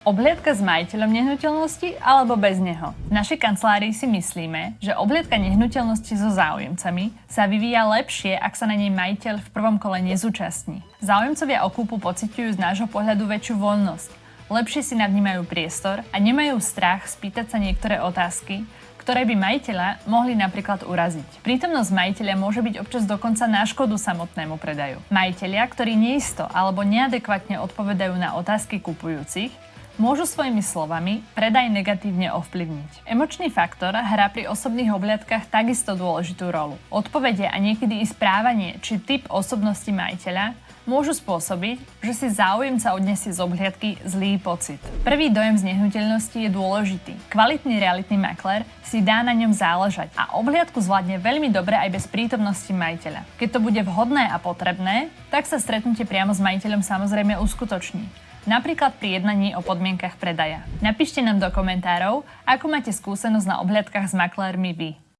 Obhliadka s majiteľom nehnuteľnosti alebo bez neho? V našej kancelárii si myslíme, že obhliadka nehnuteľnosti so záujemcami sa vyvíja lepšie, ak sa na nej majiteľ v prvom kole nezúčastní. Záujemcovia o kúpu pociťujú z nášho pohľadu väčšiu voľnosť. Lepšie si navnímajú priestor a nemajú strach spýtať sa niektoré otázky, ktoré by majiteľa mohli napríklad uraziť. Prítomnosť majiteľa môže byť občas dokonca na škodu samotnému predaju. Majiteľia, ktorí neisto alebo neadekvátne odpovedajú na otázky kupujúcich, môžu svojimi slovami predaj negatívne ovplyvniť. Emočný faktor hrá pri osobných obhliadkach takisto dôležitú rolu. Odpovede a niekedy i správanie či typ osobnosti majiteľa môžu spôsobiť, že si záujemca odniesie z obhliadky zlý pocit. Prvý dojem z nehnuteľnosti je dôležitý. Kvalitný realitný maklér si dá na ňom záležať a obhliadku zvládne veľmi dobre aj bez prítomnosti majiteľa. Keď to bude vhodné a potrebné, tak sa stretnutie priamo s majiteľom samozrejme uskutoční. Napríklad pri jednaní o podmienkach predaja. Napíšte nám do komentárov, ako máte skúsenosť na obhliadkach s maklérmi vy.